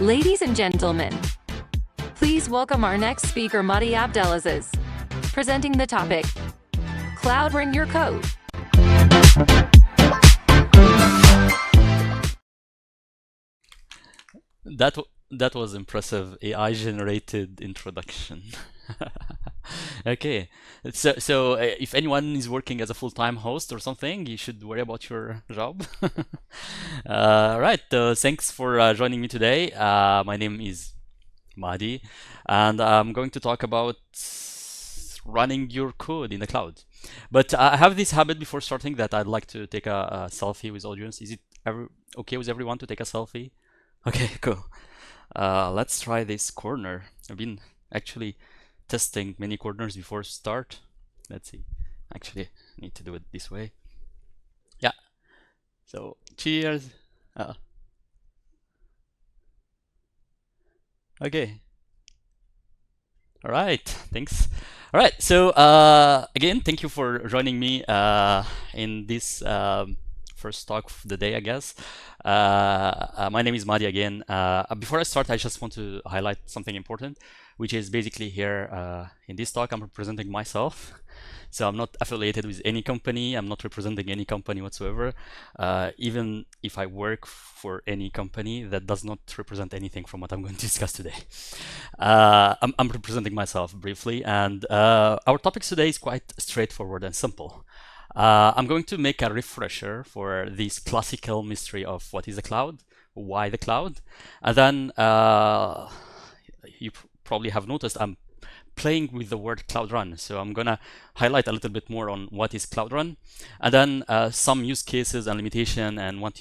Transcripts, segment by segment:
Ladies and gentlemen, please welcome our next speaker, A.Mahdy Abdelaziz, presenting the topic, Cloud Bring Your Code. That was impressive AI-generated introduction. Okay, so if anyone is working as a full-time host or something, you should worry about your job. Right, thanks for joining me today. My name is Mahdi, and I'm going to talk about running your code in the cloud. But I have this habit before starting that I'd like to take a selfie with audience. Is it okay with everyone to take a selfie? Okay, cool. Let's try this corner. I've been actually testing many corners before start. Let's see. Actually, I need to do it this way. Yeah. So, cheers. Okay. All right. Thanks. All right. So, again, thank you for joining me in this first talk of the day, I guess. My name is Mahdi again. Before I start, I just want to highlight something important, which is basically here in this talk, I'm representing myself. So I'm not affiliated with any company. I'm not representing any company whatsoever. Even if I work for any company, that does not represent anything from what I'm going to discuss today. I'm representing myself briefly, and our topic today is quite straightforward and simple. I'm going to make a refresher for this classical mystery of what is the cloud, why the cloud, and then you probably have noticed I'm playing with the word Cloud Run. So I'm gonna highlight a little bit more on what is Cloud Run, and then some use cases and limitation and when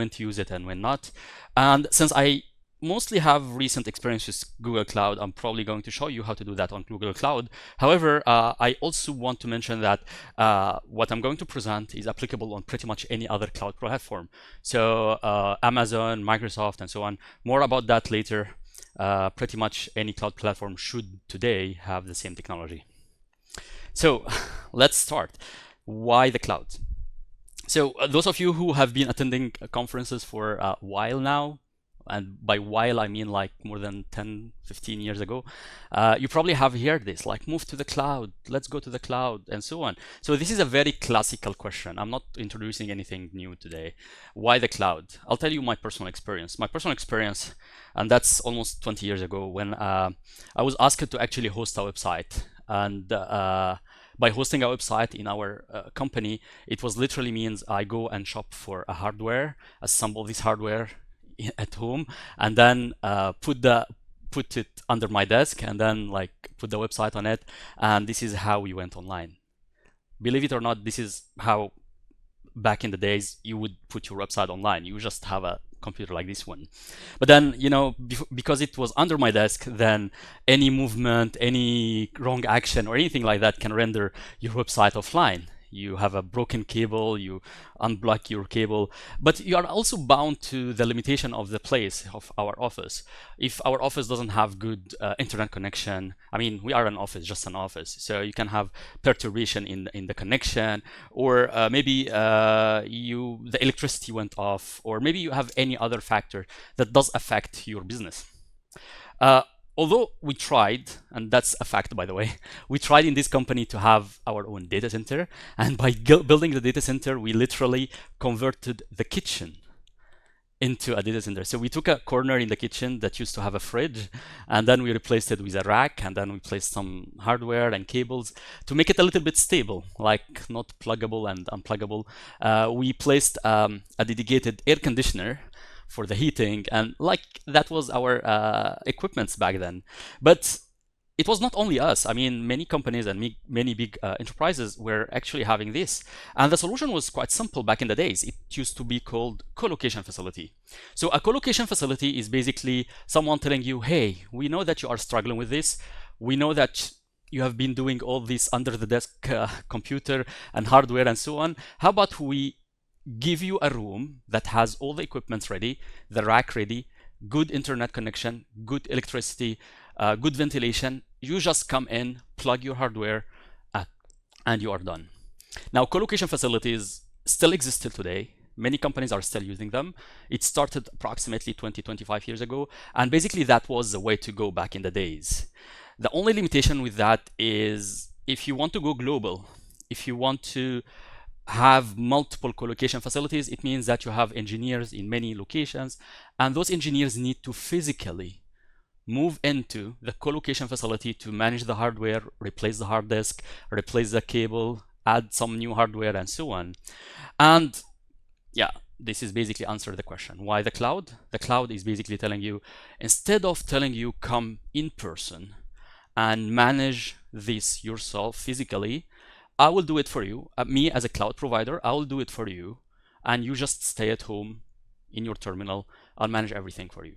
to use it and when not. And since I mostly have recent experience with Google Cloud, I'm probably going to show you how to do that on Google Cloud. However, I also want to mention that what I'm going to present is applicable on pretty much any other cloud platform. So Amazon, Microsoft, and so on. More about that later. Pretty much any cloud platform should today have the same technology. So let's start. Why the cloud? So those of you who have been attending conferences for a while now, and by while I mean like more than 10, 15 years ago, you probably have heard this, like move to the cloud, let's go to the cloud, and so on. So this is a very classical question. I'm not introducing anything new today. Why the cloud? I'll tell you my personal experience. My personal experience, and that's almost 20 years ago, when I was asked to actually host a website. And by hosting a website in our company, it was literally means I go and shop for a hardware, assemble this hardware at home, and then put it under my desk, and then like put the website on it, and this is how we went online. Believe it or not, this is how back in the days you would put your website online. You just have a computer like this one. But then, you know, because it was under my desk, then any movement, any wrong action or anything like that can render your website offline. You have a broken cable, you unblock your cable, but you are also bound to the limitation of the place of our office. If our office doesn't have good internet connection, I mean, we are an office, just an office, so you can have perturbation in the connection, or maybe the electricity went off, or maybe you have any other factor that does affect your business. Although we tried, and that's a fact, by the way, we tried in this company to have our own data center. And by building the data center, we literally converted the kitchen into a data center. So we took a corner in the kitchen that used to have a fridge, and then we replaced it with a rack, and then we placed some hardware and cables to make it a little bit stable, like not pluggable and unpluggable. We placed a dedicated air conditioner for the heating, and like that was our equipments back then. But it was not only us. I mean, many companies and many big enterprises were actually having this. And the solution was quite simple back in the days. It used to be called co-location facility. So a co-location facility is basically someone telling you, hey, we know that you are struggling with this. We know that you have been doing all this under the desk computer and hardware and so on. How about we give you a room that has all the equipment ready, the rack ready, good internet connection, good electricity, good ventilation. You just come in, plug your hardware, and you are done. Now, co-location facilities still exist till today. Many companies are still using them. It started approximately 20-25 years ago, and basically that was the way to go back in the days. The only limitation with that is if you want to go global, if you want to have multiple co-location facilities, it means that you have engineers in many locations, and those engineers need to physically move into the co-location facility to manage the hardware, replace the hard disk, replace the cable, add some new hardware, and so on. And yeah, this is basically answer the question. Why the cloud? The cloud is basically telling you, instead of telling you come in person and manage this yourself physically, I will do it for you. Me as a cloud provider, I will do it for you, and you just stay at home in your terminal. I'll manage everything for you.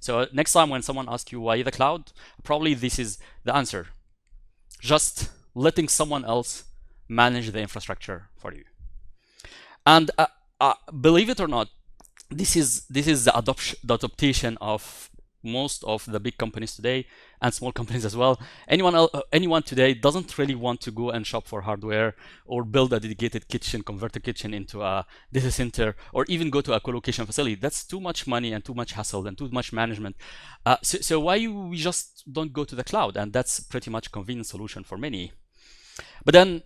So next time when someone asks you why the cloud, probably this is the answer. Just letting someone else manage the infrastructure for you. And believe it or not, this is the adoption of most of the big companies today and small companies as well. Anyone today doesn't really want to go and shop for hardware or build a dedicated kitchen, convert a kitchen into a data center, or even go to a co-location facility. That's too much money and too much hassle and too much management. So why we just don't go to the cloud? And that's pretty much a convenient solution for many. But then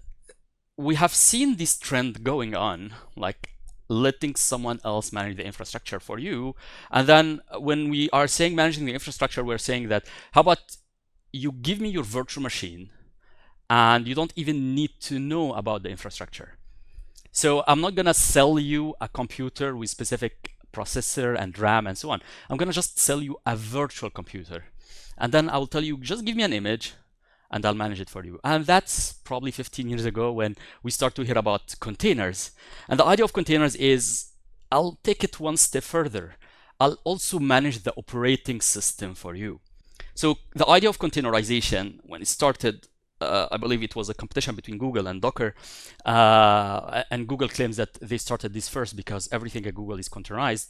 we have seen this trend going on, like letting someone else manage the infrastructure for you. And then when we are saying managing the infrastructure, we're saying that, how about you give me your virtual machine and you don't even need to know about the infrastructure. So I'm not gonna sell you a computer with specific processor and RAM and so on. I'm gonna just sell you a virtual computer. And then I'll tell you, just give me an image and I'll manage it for you. And that's probably 15 years ago when we start to hear about containers. And the idea of containers is, I'll take it one step further. I'll also manage the operating system for you. So the idea of containerization, when it started, I believe it was a competition between Google and Docker. And Google claims that they started this first because everything at Google is containerized.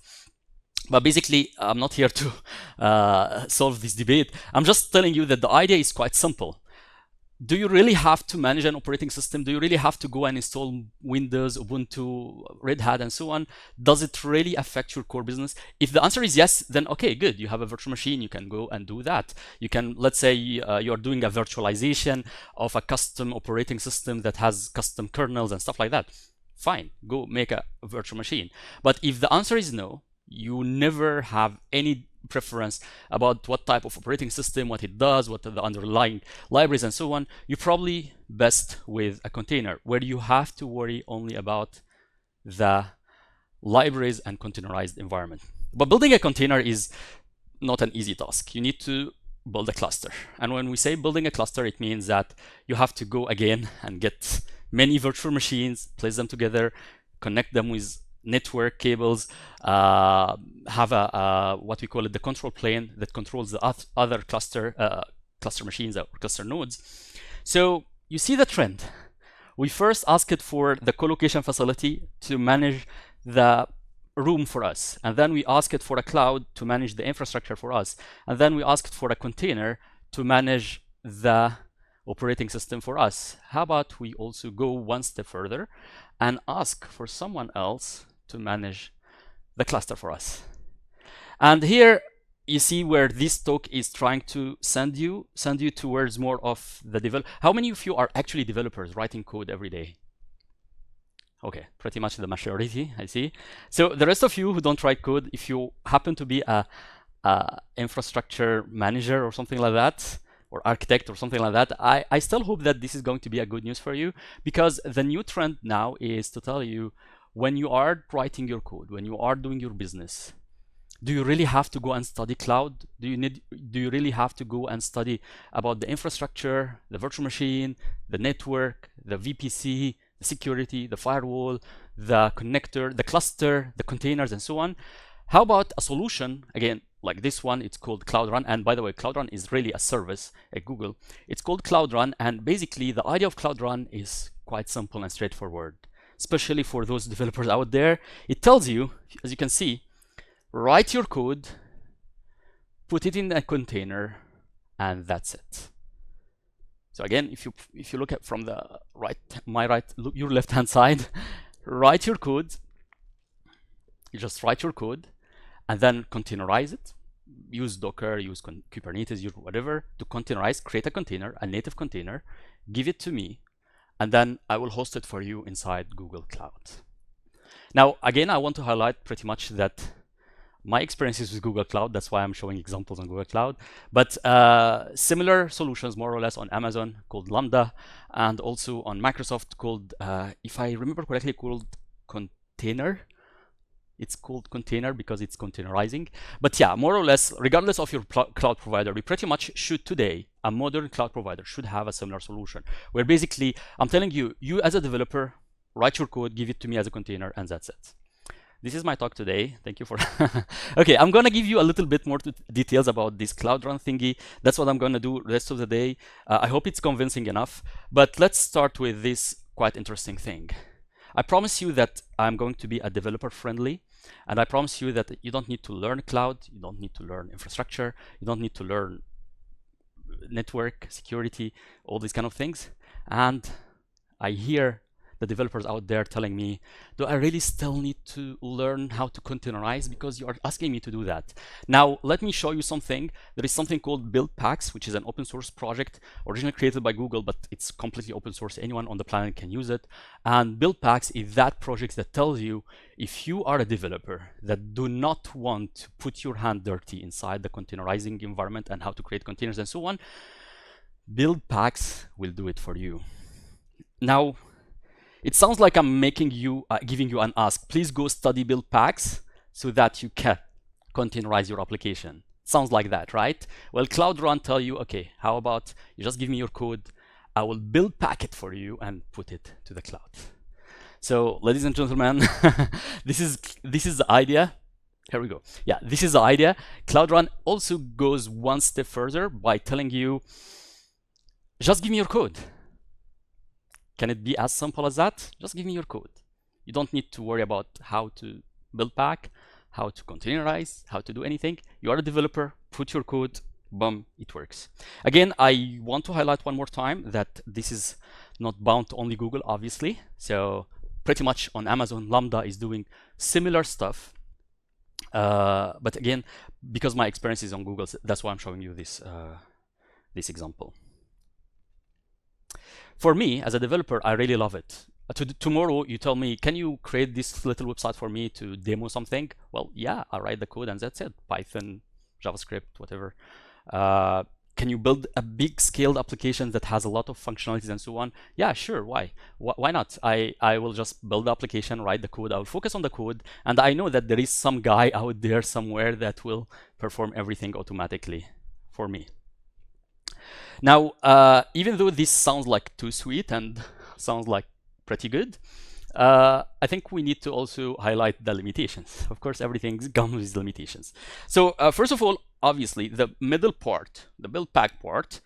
But basically, I'm not here to solve this debate. I'm just telling you that the idea is quite simple. Do you really have to manage an operating system? Do you really have to go and install Windows, Ubuntu, Red Hat, and so on? Does it really affect your core business? If the answer is yes, then okay, good. You have a virtual machine, you can go and do that. You can, let's say you're doing a virtualization of a custom operating system that has custom kernels and stuff like that. Fine, go make a virtual machine. But if the answer is no, you never have any preference about what type of operating system, what it does, what are the underlying libraries and so on, you're probably best with a container where you have to worry only about the libraries and containerized environment. But building a container is not an easy task. You need to build a cluster. And when we say building a cluster, it means that you have to go again and get many virtual machines, place them together, connect them with network cables, have a what we call it the control plane that controls the other cluster machines or cluster nodes. So you see the trend. We first asked for the co-location facility to manage the room for us, and then we asked for a cloud to manage the infrastructure for us, and then we asked for a container to manage the operating system for us. How about we also go one step further and ask for someone else to manage the cluster for us? And here you see where this talk is trying to send you towards more of the develop. How many of you are actually developers writing code every day? Okay, pretty much the majority, I see. So the rest of you who don't write code, if you happen to be a infrastructure manager or something like that, or architect or something like that, I still hope that this is going to be a good news for you, because the new trend now is to tell you, when you are writing your code, when you are doing your business, do you really have to go and study cloud? Do you really have to go and study about the infrastructure, the virtual machine, the network, the VPC, the security, the firewall, the connector, the cluster, the containers, and so on? How about a solution, again, like this one? It's called Cloud Run. And by the way, Cloud Run is really a service at Google. It's called Cloud Run. And basically, the idea of Cloud Run is quite simple and straightforward, especially for those developers out there. It tells you, as you can see, write your code, put it in a container, and that's it. So again, if you look at from the right, your left-hand side, write your code, You just write your code and then containerize it. Use Docker, use Kubernetes, use whatever to containerize, create a container, a native container, give it to me, and then I will host it for you inside Google Cloud. Now, again, I want to highlight pretty much that my experiences with Google Cloud, that's why I'm showing examples on Google Cloud, but similar solutions more or less on Amazon called Lambda, and also on Microsoft called, if I remember correctly, called Container. It's called Container because it's containerizing. But yeah, more or less, regardless of your cloud provider, we pretty much should today, a modern cloud provider should have a similar solution where basically I'm telling you, you as a developer, write your code, give it to me as a container, and that's it. This is my talk today. Thank you for okay, I'm gonna give you a little bit more details about this Cloud Run thingy. That's what I'm gonna do the rest of the day. I hope it's convincing enough, but let's start with this quite interesting thing. I promise you that I'm going to be a developer friendly, and I promise you that you don't need to learn cloud, you don't need to learn infrastructure, you don't need to learn network security, all these kind of things. And I hear the developers out there telling me, do I really still need to learn how to containerize, because you are asking me to do that? Now, let me show you something. There is something called Build Packs, which is an open source project originally created by Google, but it's completely open source. Anyone on the planet can use it. And Build Packs is that project that tells you, if you are a developer that do not want to put your hand dirty inside the containerizing environment and how to create containers and so on, Build Packs will do it for you. Now, it sounds like I'm making you, giving you an ask. Please go study Build Packs so that you can containerize your application. Sounds like that, right? Well, Cloud Run tell you, okay, how about you just give me your code, I will build pack it for you and put it to the cloud. So, ladies and gentlemen, this is the idea. Here we go. Yeah, this is the idea. Cloud Run also goes one step further by telling you, just give me your code. Can it be as simple as that? Just give me your code. You don't need to worry about how to build pack, how to containerize, how to do anything. You are a developer, put your code, boom, it works. Again, I want to highlight one more time that this is not bound to only Google, obviously. So pretty much on Amazon, Lambda is doing similar stuff. But again, because my experience is on Google, that's why I'm showing you this, this example. For me, as a developer, I really love it. Tomorrow, you tell me, can you create this little website for me to demo something? Well, yeah, I'll write the code and that's it. Python, JavaScript, whatever. Can you build a big scaled application that has a lot of functionalities and so on? Yeah, sure, why? Why not? I will just build the application, write the code, I will focus on the code, and I know that there is some guy out there somewhere that will perform everything automatically for me. Now, even though this sounds like too sweet and sounds like pretty good, I think we need to also highlight the limitations. Of course, everything comes with limitations. So first of all, obviously, the middle part, the build pack part,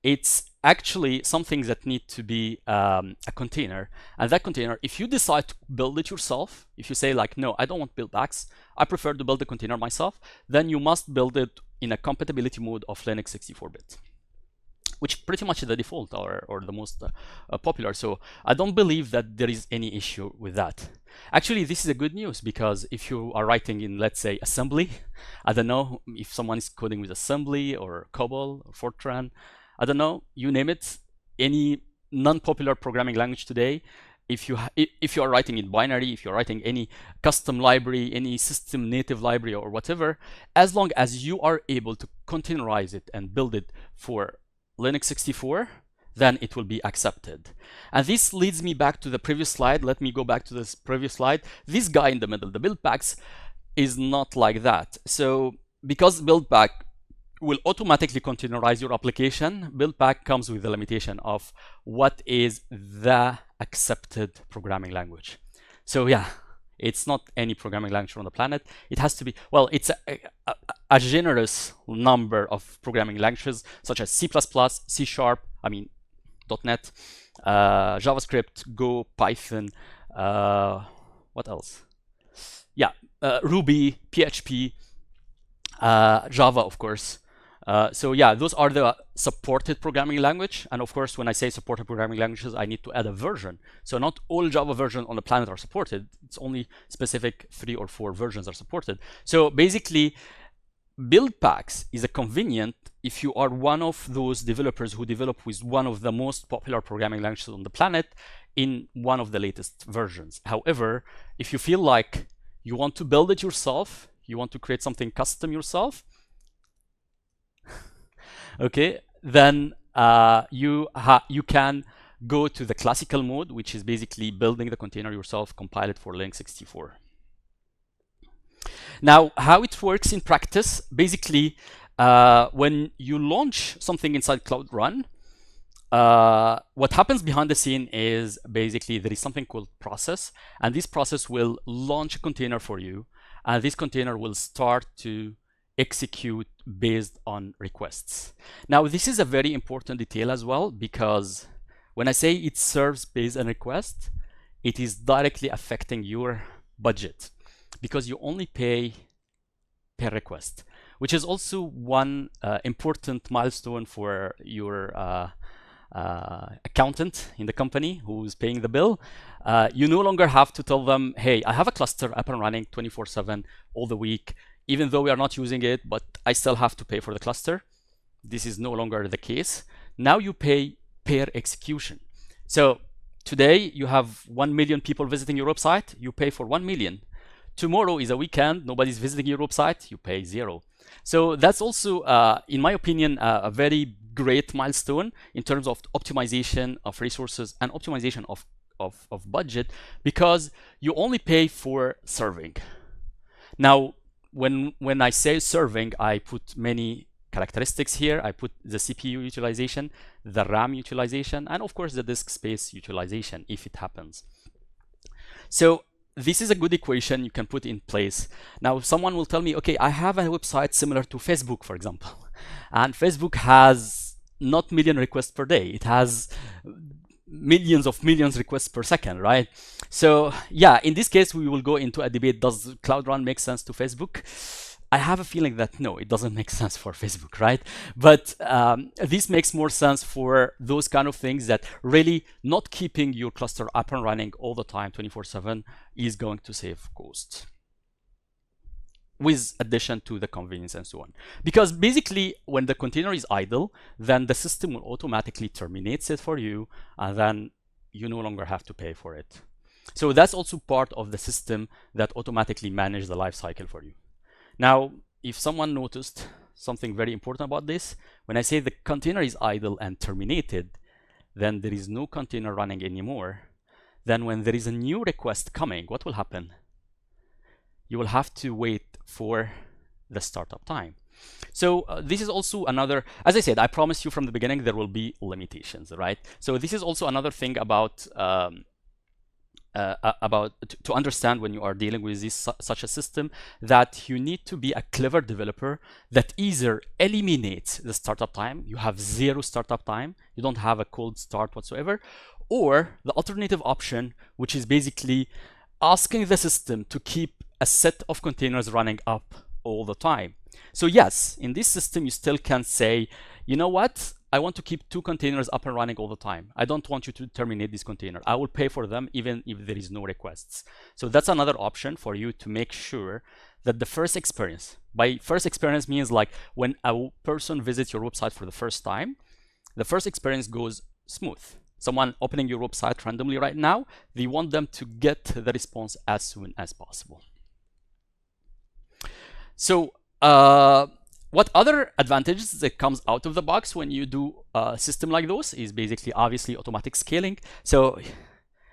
it's actually something that needs to be a container. And that container, if you decide to build it yourself, if you say like, no, I don't want build packs, I prefer to build the container myself, then you must build it in a compatibility mode of Linux 64-bit. Which pretty much is the default or the most popular. So I don't believe that there is any issue with that. Actually, this is a good news, because if you are writing in, let's say, assembly, I don't know if someone is coding with assembly or COBOL or Fortran, I don't know, you name it, any non-popular programming language today, if you are writing in binary, if you're writing any custom library, any system native library or whatever, as long as you are able to containerize it and build it for Linux 64, then it will be accepted. And this leads me back to the previous slide. Let me go back to this previous slide. This guy in the middle, the build packs, is not like that. So because build pack will automatically containerize your application, build pack comes with the limitation of what is the accepted programming language. So yeah, it's not any programming language on the planet. It has to be, well, it's a generous number of programming languages, such as C++, C#, .NET, JavaScript, Go, Python, what else? Yeah, Ruby, PHP, Java, of course, So yeah, those are the supported programming language. And of course, when I say supported programming languages, I need to add a version. So not all Java versions on the planet are supported. It's only specific 3 or 4 versions are supported. So basically, build packs is a convenient if you are one of those developers who develop with one of the most popular programming languages on the planet in one of the latest versions. However, if you feel like you want to build it yourself, you want to create something custom yourself, okay, then you can go to the classical mode, which is basically building the container yourself, compile it for Linux 64. Now, how it works in practice, basically, when you launch something inside Cloud Run, what happens behind the scene is basically there is something called process, and this process will launch a container for you, and this container will start to execute based on requests. Now, this is a very important detail as well, because when I say it serves based on request, it is directly affecting your budget, because you only pay per request, which is also one important milestone for your accountant in the company who's paying the bill. You no longer have to tell them, hey, I have a cluster up and running 24/7 all the week, even though we are not using it, but I still have to pay for the cluster. This is no longer the case. Now you pay per execution. So today you have 1 million people visiting your website, you pay for 1 million. Tomorrow is a weekend, nobody's visiting your website, you pay 0. So that's also, in my opinion, a very great milestone in terms of optimization of resources and optimization of budget, because you only pay for serving. Now, when I say serving, I put many characteristics here. I put the CPU utilization, the RAM utilization, and of course the disk space utilization if it happens. So this is a good equation you can put in place. Now, someone will tell me, okay, I have a website similar to Facebook, for example, and Facebook has not million requests per day. It has millions requests per second, right? So yeah, in this case, we will go into a debate. Does Cloud Run make sense to Facebook? I have a feeling that no, it doesn't make sense for Facebook, right? But this makes more sense for those kind of things that really not keeping your cluster up and running all the time 24/7 is going to save cost, with addition to the convenience and so on. Because basically, when the container is idle, then the system will automatically terminate it for you, and then you no longer have to pay for it. So that's also part of the system that automatically manages the life cycle for you. Now, if someone noticed something very important about this, when I say the container is idle and terminated, then there is no container running anymore. Then when there is a new request coming, what will happen? You will have to wait for the startup time. So this is also another, as I said, I promised you from the beginning there will be limitations, right? So this is also another thing about to understand when you are dealing with this such a system, that you need to be a clever developer that either eliminates the startup time, you have 0 startup time, you don't have a cold start whatsoever, or the alternative option, which is basically asking the system to keep a set of containers running up all the time. So yes, in this system you still can say, you know what, I want to keep 2 containers up and running all the time. I don't want you to terminate this container. I will pay for them even if there is no requests. So that's another option for you to make sure that the first experience, by first experience means like when a person visits your website for the first time, the first experience goes smooth. Someone opening your website randomly right now, they want them to get the response as soon as possible. So what other advantages that comes out of the box when you do a system like those is basically obviously automatic scaling. So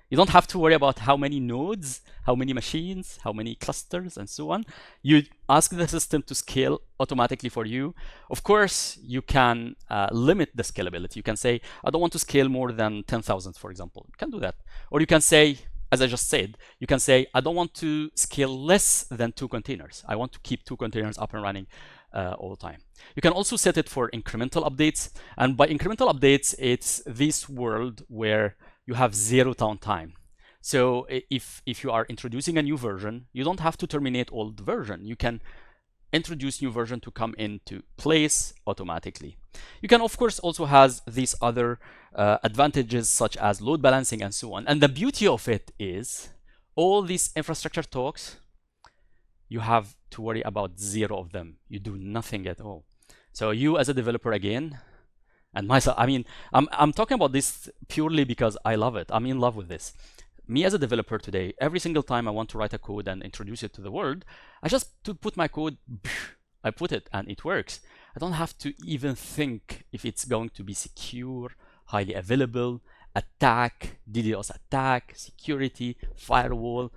you don't have to worry about how many nodes, how many machines, how many clusters, and so on. You ask the system to scale automatically for you. Of course, you can limit the scalability. You can say, I don't want to scale more than 10,000, for example. You can do that. Or you can say, as I just said, you can say, I don't want to scale less than 2 containers. I want to keep 2 containers up and running all the time. You can also set it for incremental updates. And by incremental updates, it's this world where you have 0 downtime. So if you are introducing a new version, you don't have to terminate old version. You can introduce new version to come into place automatically. You can, of course, also have these other advantages such as load balancing and so on. And the beauty of it is all these infrastructure talks, you have to worry about 0 of them. You do nothing at all. So you as a developer again, and myself, I mean, I'm talking about this purely because I love it. I'm in love with this. Me as a developer today, every single time I want to write a code and introduce it to the world, I just to put my code, I put it and it works. I don't have to even think if it's going to be secure, highly available, attack, DDoS attack, security, firewall.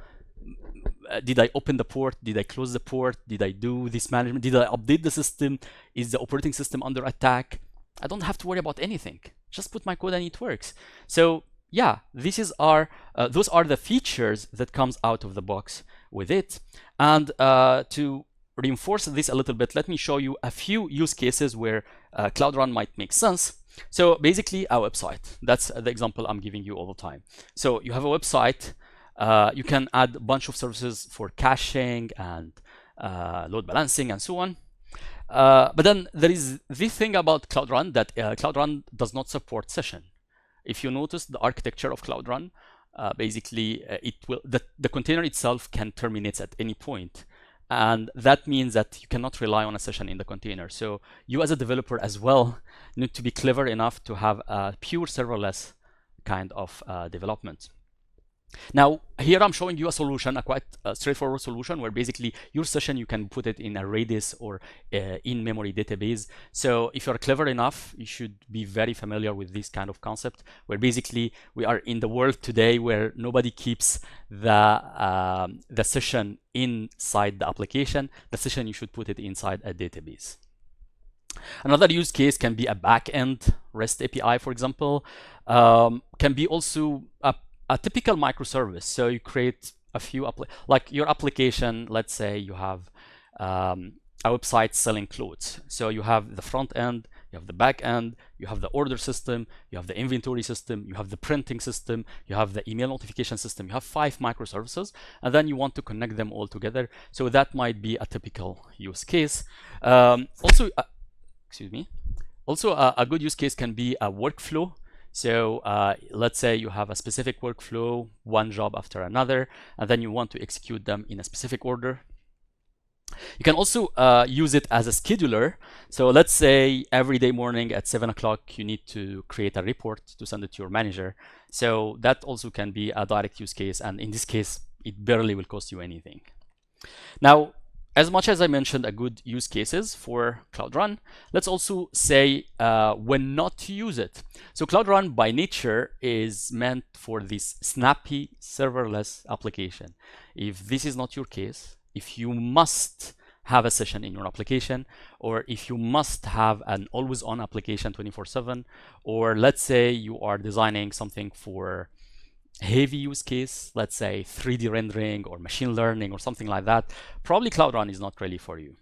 Did I open the port? Did I close the port? Did I do this management? Did I update the system? Is the operating system under attack? I don't have to worry about anything. Just put my code and it works. So yeah, this is those are the features that comes out of the box with it. And to reinforce this a little bit, let me show you a few use cases where Cloud Run might make sense. So basically a website, that's the example I'm giving you all the time. So you have a website, you can add a bunch of services for caching and load balancing and so on. But then there is this thing about Cloud Run that Cloud Run does not support session. If you notice the architecture of Cloud Run, basically the container itself can terminate at any point. And that means that you cannot rely on a session in the container. So you as a developer as well need to be clever enough to have a pure serverless kind of development. Now, here I'm showing you a solution, a quite straightforward solution where basically your session, you can put it in a Redis or in-memory database. So if you're clever enough, you should be very familiar with this kind of concept where basically we are in the world today where nobody keeps the session inside the application. The session, you should put it inside a database. Another use case can be a backend REST API, for example, can be also a typical microservice. So you create a few, like your application, let's say you have a website selling clothes. So you have the front end, you have the back end, you have the order system, you have the inventory system, you have the printing system, you have the email notification system, you have 5 microservices, and then you want to connect them all together. So that might be a typical use case. Also, a good use case can be a workflow. So let's say you have a specific workflow, one job after another, and then you want to execute them in a specific order. You can also use it as a scheduler. So let's say every day morning at 7 o'clock, you need to create a report to send it to your manager. So that also can be a direct use case. And in this case, it barely will cost you anything. Now, as much as I mentioned a good use cases for Cloud Run, let's also say when not to use it. So Cloud Run by nature is meant for this snappy serverless application. If this is not your case, if you must have a session in your application, or if you must have an always-on application 24/7, or let's say you are designing something for heavy use case, let's say 3D rendering or machine learning or something like that, probably Cloud Run is not really for you.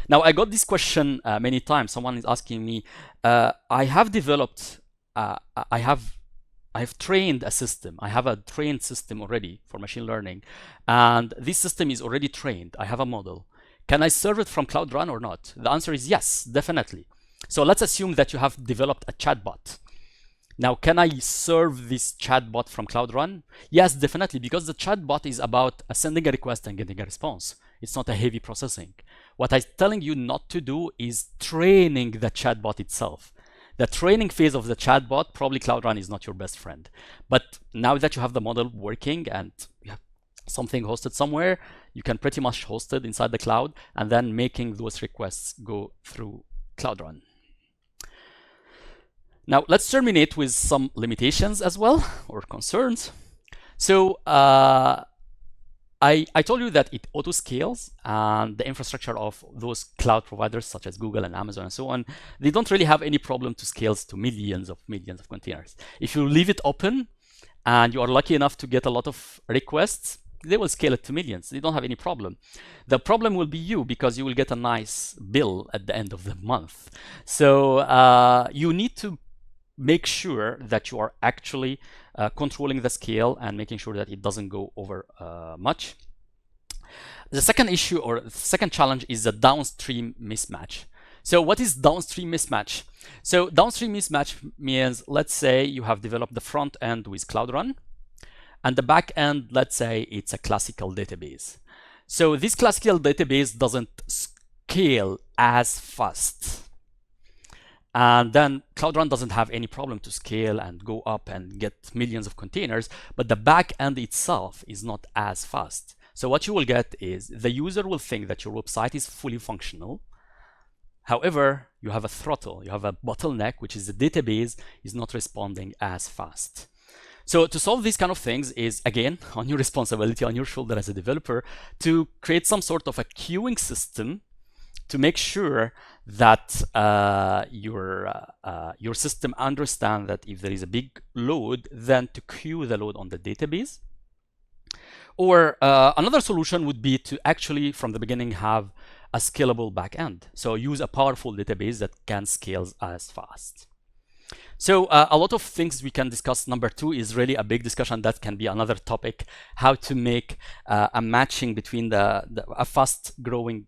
Now, I got this question many times. Someone is asking me, I have developed, I have trained a system. I have a trained system already for machine learning, and this system is already trained. I have a model. Can I serve it from Cloud Run or not? The answer is yes, definitely. So let's assume that you have developed a chatbot. Now, can I serve this chatbot from Cloud Run? Yes, definitely, because the chatbot is about sending a request and getting a response. It's not a heavy processing. What I'm telling you not to do is training the chatbot itself. The training phase of the chatbot, probably Cloud Run is not your best friend. But now that you have the model working and you have something hosted somewhere, you can pretty much host it inside the cloud and then making those requests go through Cloud Run. Now, let's terminate with some limitations as well, or concerns. So I told you that it auto-scales, and the infrastructure of those cloud providers such as Google and Amazon and so on, they don't really have any problem to scale to millions of containers. If you leave it open and you are lucky enough to get a lot of requests, they will scale it to millions. They don't have any problem. The problem will be you, because you will get a nice bill at the end of the month. So you need to make sure that you are actually controlling the scale and making sure that it doesn't go over much. The second issue or the second challenge is the downstream mismatch. So what is downstream mismatch? So downstream mismatch means, let's say you have developed the front end with Cloud Run, and the back end, let's say it's a classical database. So this classical database doesn't scale as fast. And then Cloud Run doesn't have any problem to scale and go up and get millions of containers, but the back end itself is not as fast. So what you will get is the user will think that your website is fully functional. However, you have a throttle, you have a bottleneck, which is the database is not responding as fast. So to solve these kind of things is, again, on your responsibility, on your shoulder as a developer, to create some sort of a queuing system to make sure that your system understands that if there is a big load, then to queue the load on the database. Or another solution would be to actually, from the beginning, have a scalable backend. So use a powerful database that can scale as fast. So a lot of things we can discuss. Number two is really a big discussion that can be another topic, how to make a matching between a fast-growing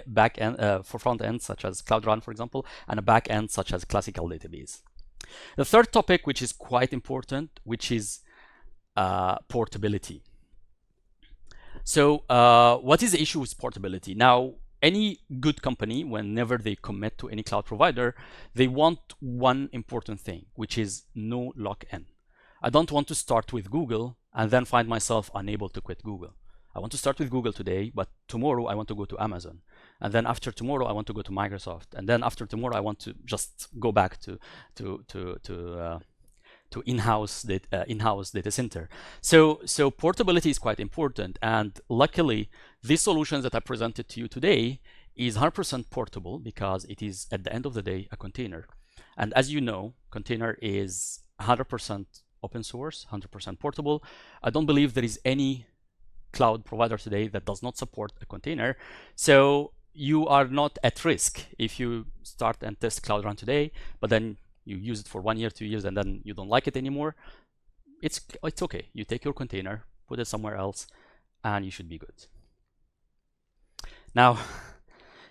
back end for front end, such as Cloud Run, for example, and a back end, such as classical database. The third topic, which is quite important, which is portability. So what is the issue with portability? Now, any good company, whenever they commit to any cloud provider, they want one important thing, which is no lock-in. I don't want to start with Google and then find myself unable to quit Google. I want to start with Google today, but tomorrow I want to go to Amazon. And then after tomorrow, I want to go to Microsoft. And then after tomorrow, I want to just go back to in-house data center. So portability is quite important, and luckily these solutions that I presented to you today is 100% portable because it is at the end of the day a container. And as you know, container is 100% open source, 100% portable. I don't believe there is any cloud provider today that does not support a container. So you are not at risk if you start and test Cloud Run today, but then you use it for 1 year, 2 years, and then you don't like it anymore. It's okay. You take your container, put it somewhere else, and you should be good. Now,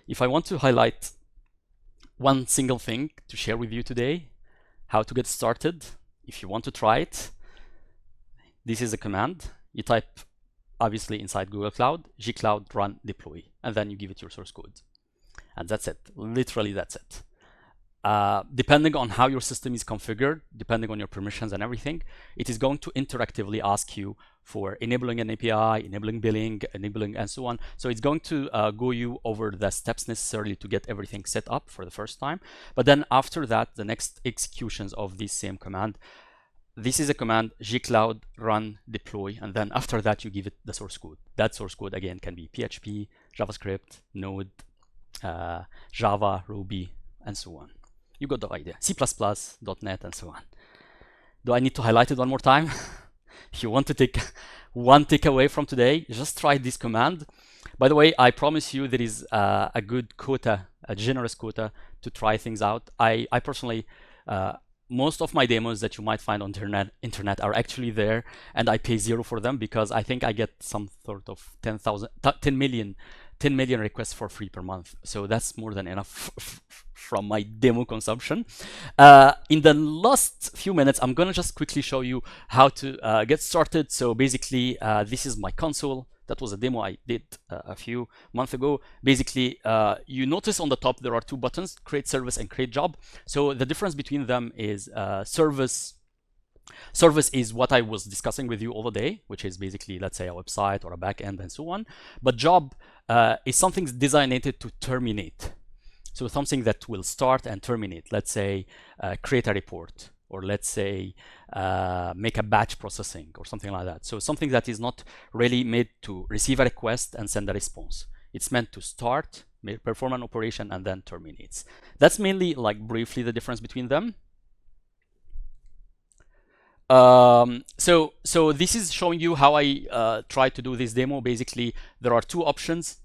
if I want to highlight one single thing to share with you today, how to get started, if you want to try it, this is a command. You type, obviously, inside Google Cloud, gcloud run deploy, and then you give it your source code. And that's it. Literally, that's it. Depending on how your system is configured, depending on your permissions and everything, it is going to interactively ask you for enabling an API, enabling billing, enabling and so on. So it's going to go you over the steps necessarily to get everything set up for the first time. But then after that, the next executions of this same command, this is a command, gcloud run deploy, and then after that you give it the source code. That source code again can be PHP, JavaScript, Node, Java, Ruby, and so on. You got the idea. C++, .NET, and so on. Do I need to highlight it one more time? If you want to take one takeaway from today, just try this command. By the way, I promise you there is a good quota, a generous quota to try things out. I personally, most of my demos that you might find on internet are actually there, and I pay zero for them because I think I get some sort of 10 million requests for free per month. So that's more than enough from my demo consumption. In the last few minutes, I'm gonna just quickly show you how to get started. So basically, this is my console. That was a demo I did a few months ago. Basically, you notice on the top there are two buttons, create service and create job. So the difference between them is service is what I was discussing with you all the day, which is basically, let's say, a website or a backend and so on. But job is something designated to terminate. So something that will start and terminate. Let's say create a report, or let's say make a batch processing or something like that. So something that is not really made to receive a request and send a response. It's meant to start, perform an operation, and then terminates. That's mainly, like, briefly the difference between them. So this is showing you how I try to do this demo. Basically, there are two options.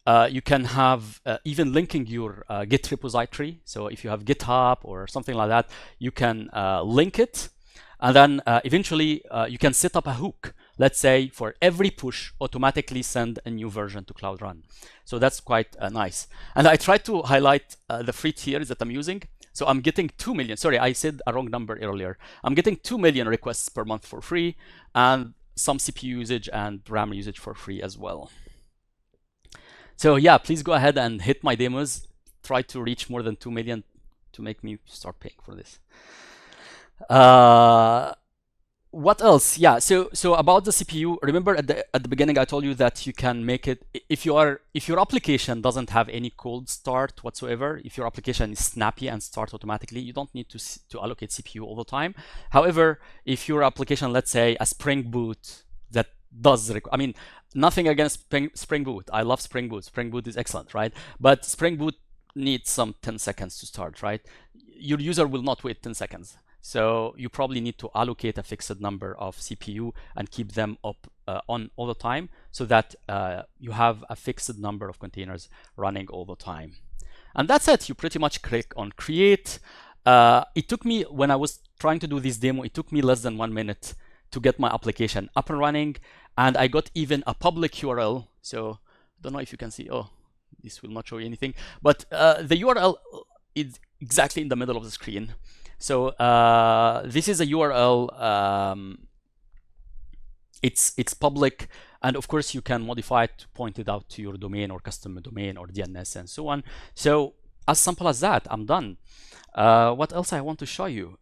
You can have even linking your Git repository. So if you have GitHub or something like that, you can link it. And then eventually you can set up a hook. let's say for every push, automatically send a new version to Cloud Run. So that's quite nice. And I tried to highlight the free tiers that I'm using. So I'm getting 2 million. Sorry, I said a wrong number earlier. I'm getting 2 million requests per month for free, and some CPU usage and RAM usage for free as well. So yeah, please go ahead and hit my demos. Try to reach more than 2 million to make me start paying for this. What else? Yeah, so about the CPU, remember at the beginning I told you that you can make it if your application doesn't have any cold start whatsoever, if your application is snappy and starts automatically, you don't need to allocate CPU all the time. However, if your application, let's say a Spring Boot that does I mean, nothing against Spring Boot. I love Spring Boot. Spring Boot is excellent, right? But Spring Boot needs some 10 seconds to start, right? Your user will not wait 10 seconds. So you probably need to allocate a fixed number of CPU and keep them up on all the time, so that you have a fixed number of containers running all the time. And that's it. You pretty much click on create. It took me, when I was trying to do this demo, it took me less than 1 minute to get my application up and running. And I got even a public URL. So I don't know if you can see. Oh, this will not show you anything. But the URL is exactly in the middle of the screen. So this is a URL. It's public, and of course you can modify it to point it out to your domain or customer domain or DNS and so on. So as simple as that, I'm done. What else I want to show you?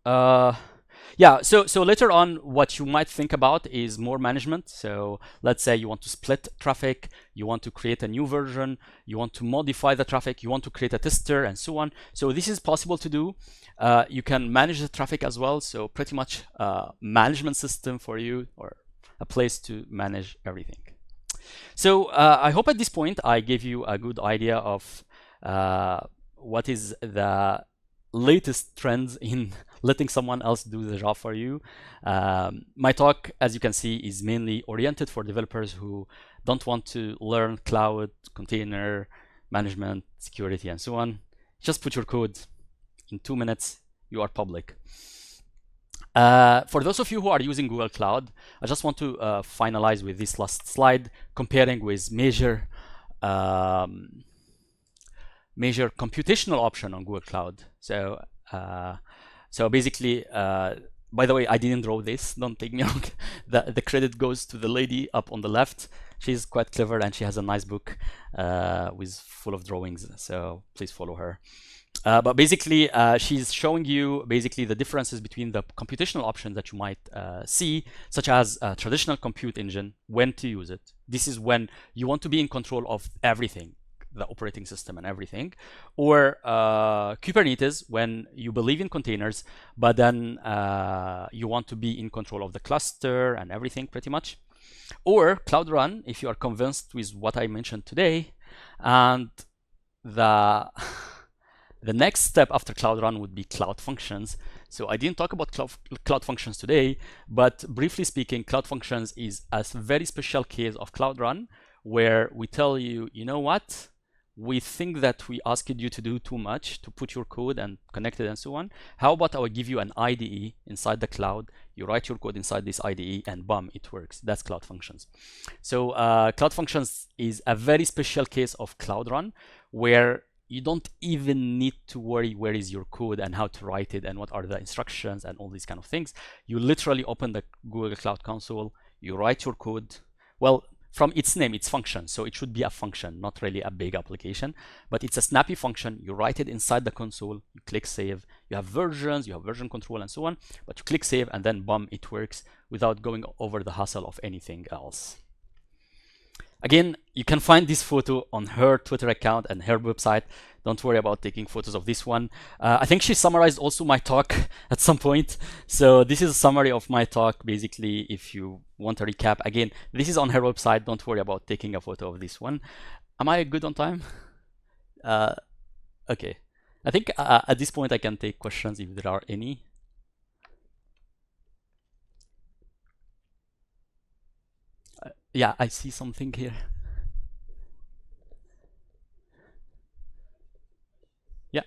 Yeah, so later on, what you might think about is more management. So let's say you want to split traffic, you want to create a new version, you want to modify the traffic, you want to create a tester, and so on. So this is possible to do. You can manage the traffic as well. So pretty much a management system for you, or a place to manage everything. So I hope at this point I gave you a good idea of what is the latest trends in letting someone else do the job for you. My talk, as you can see, is mainly oriented for developers who don't want to learn cloud, container management, security, and so on. Just put your code. In 2 minutes, you are public. For those of you who are using Google Cloud, I just want to finalize with this last slide, comparing with major computational option on Google Cloud. So basically, by the way, I didn't draw this. Don't take me wrong. The credit goes to the lady up on the left. She's quite clever, and she has a nice book with full of drawings. So please follow her. But basically, she's showing you basically the differences between the computational options that you might see, such as traditional compute engine, when to use it. This is when you want to be in control of everything, the operating system and everything, or Kubernetes, when you believe in containers, but then you want to be in control of the cluster and everything pretty much, or Cloud Run, if you are convinced with what I mentioned today. And the next step after Cloud Run would be Cloud Functions. So I didn't talk about Cloud Functions today, but briefly speaking, Cloud Functions is a very special case of Cloud Run, where we tell you, you know what? We think that we asked you to do too much, to put your code and connect it and so on. How about I will give you an IDE inside the cloud, you write your code inside this IDE, and bam, it works. That's Cloud Functions. So Cloud Functions is a very special case of Cloud Run, where you don't even need to worry where is your code and how to write it and what are the instructions and all these kind of things. You literally open the Google Cloud Console, you write your code. Well, from its name, it's function, so it should be a function, not really a big application, but it's a snappy function. You write it inside the console, you click save, you have versions, you have version control and so on, but you click save and then boom, it works without going over the hassle of anything else. Again, you can find this photo on her Twitter account and her website. Don't worry about taking photos of this one. I think she summarized also my talk at some point. So this is a summary of my talk. Basically, if you want a recap, again, this is on her website. Don't worry about taking a photo of this one. Am I good on time? Okay. I think at this point I can take questions if there are any. Yeah, I see something here. Yeah.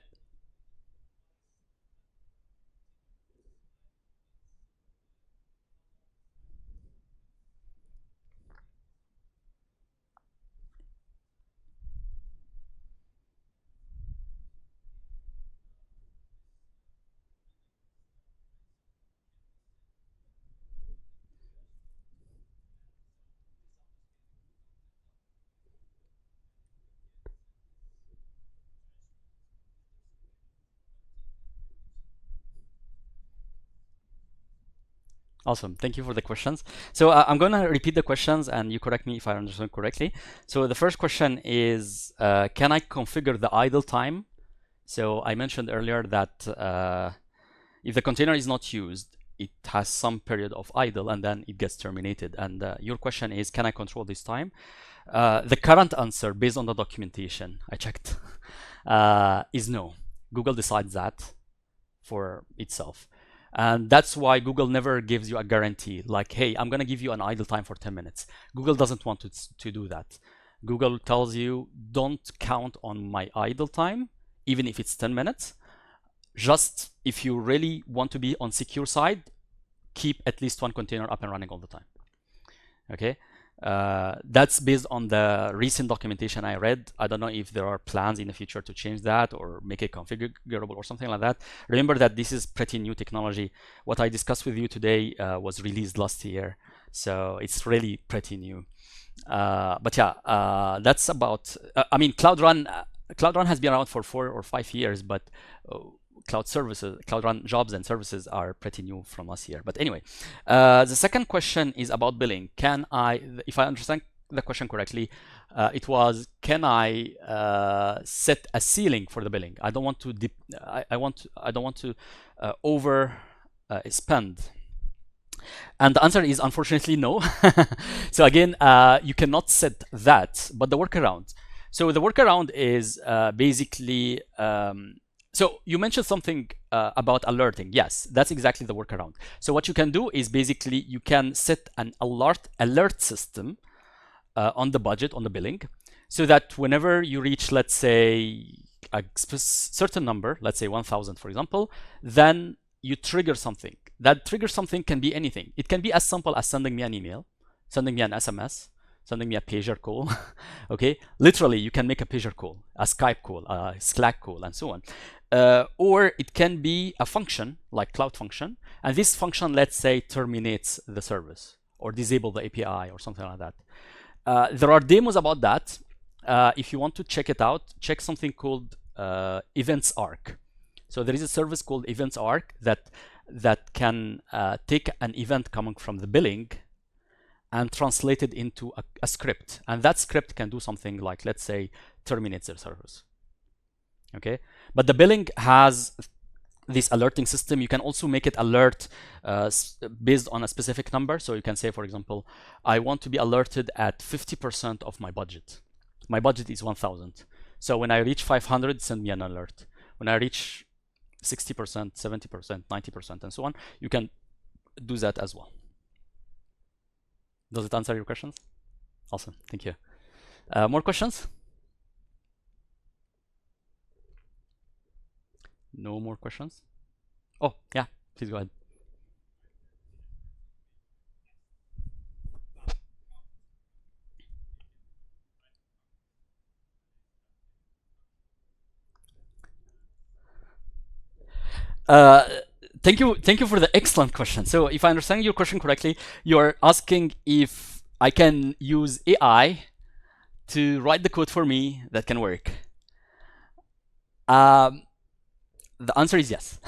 Awesome. Thank you for the questions. So I'm going to repeat the questions and you correct me if I understand correctly. So the first question is, can I configure the idle time? So I mentioned earlier that if the container is not used, it has some period of idle and then it gets terminated. And your question is, can I control this time? The current answer, based on the documentation I checked, is no. Google decides that for itself. And that's why Google never gives you a guarantee like, hey, I'm going to give you an idle time for 10 minutes. Google doesn't want to do that. Google tells you, don't count on my idle time, even if it's 10 minutes. Just if you really want to be on secure side, keep at least one container up and running all the time. Okay. That's based on the recent documentation I read. I don't know if there are plans in the future to change that or make it configurable or something like that. Remember that this is pretty new technology. What I discussed with you today was released last year, so it's really pretty new. But yeah, that's about. I mean, Cloud Run has been around for 4 or 5 years, but Cloud Run jobs and services are pretty new from last year. But anyway, the second question is about billing. Can I, if I understand the question correctly, it was, can I set a ceiling for the billing? I don't want to I don't want to over spend. And the answer is unfortunately no. So again, you cannot set that, but the workaround. So the workaround is basically, so you mentioned something about alerting. Yes, that's exactly the workaround. So what you can do is basically you can set an alert system on the budget, on the billing, so that whenever you reach, let's say, a certain number, let's say 1,000, for example, then you trigger something. That trigger something can be anything. It can be as simple as sending me an email, sending me an SMS, sending me a pager call. Okay, literally you can make a pager call, a Skype call, a Slack call, and so on. Or it can be a function like Cloud Function, and this function, let's say, terminates the service or disable the API or something like that. There are demos about that. If you want to check it out, check something called Events Arc. So there is a service called Events Arc that can take an event coming from the billing and translate it into a script. And that script can do something like, let's say, terminates the service. Okay, but the billing has this alerting system. You can also make it alert based on a specific number. So you can say, for example, I want to be alerted at 50% of my budget. My budget is 1,000. So when I reach 500, send me an alert. When I reach 60%, 70%, 90%, and so on, you can do that as well. Does it answer your questions? Awesome, thank you. More questions? No more questions? Oh, yeah, please go ahead. Thank you for the excellent question. So if I understand your question correctly, you're asking if I can use AI to write the code for me that can work. The answer is yes.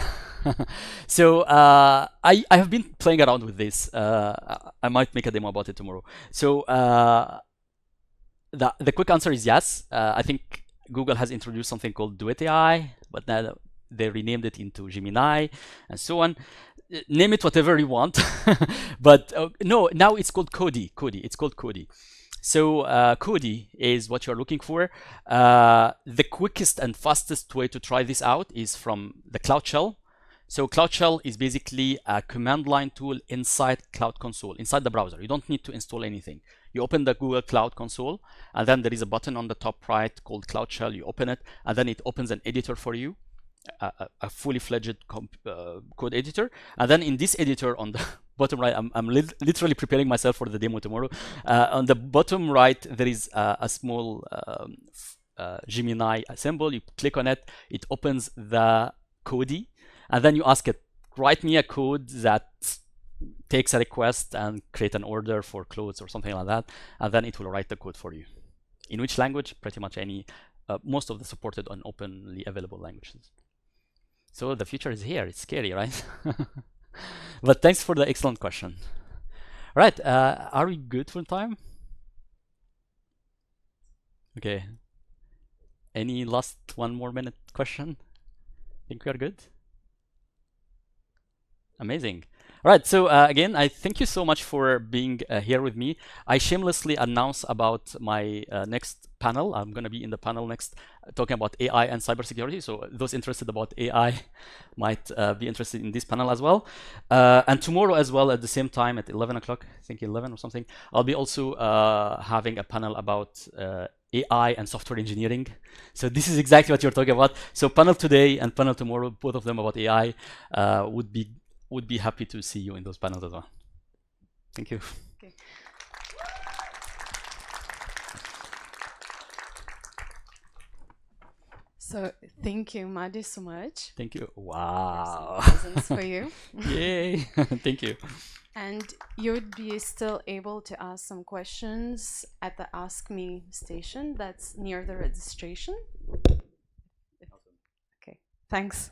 So I have been playing around with this. I might make a demo about it tomorrow. So the quick answer is yes. I think Google has introduced something called Duet AI, but now they renamed it into Gemini and so on. Name it whatever you want. But no, now it's called Cody. It's called Cody. So Cody is what you're looking for. The quickest and fastest way to try this out is from the Cloud Shell. So Cloud Shell is basically a command line tool inside Cloud Console, inside the browser. You don't need to install anything. You open the Google Cloud Console, and then there is a button on the top right called Cloud Shell. You open it, and then it opens an editor for you, a fully fledged code editor. And then in this editor on the bottom right, I'm literally preparing myself for the demo tomorrow. On the bottom right, there is a small Gemini symbol. You click on it, it opens the Cody, and then you ask it, write me a code that takes a request and create an order for clothes or something like that, and then it will write the code for you. In which language? Pretty much any, most of the supported on openly available languages. So the future is here. It's scary, right? But thanks for the excellent question. All right, are we good for time? Okay. Any last 1 more minute question? Think we are good? Amazing. All right, so again, I thank you so much for being here with me. I shamelessly announce about my next panel. I'm going to be in the panel next talking about AI and cybersecurity. So those interested about AI might be interested in this panel as well. And tomorrow as well at the same time at 11 o'clock, I think 11 or something, I'll be also having a panel about AI and software engineering. So this is exactly what you're talking about. So panel today and panel tomorrow, both of them about AI, would be happy to see you in those panels as well. Thank you. Okay. So thank you, Mahdy, so much. Thank you. Wow. Presents for you. Yay. Thank you. And you would be still able to ask some questions at the Ask Me station that's near the registration. Okay, thanks.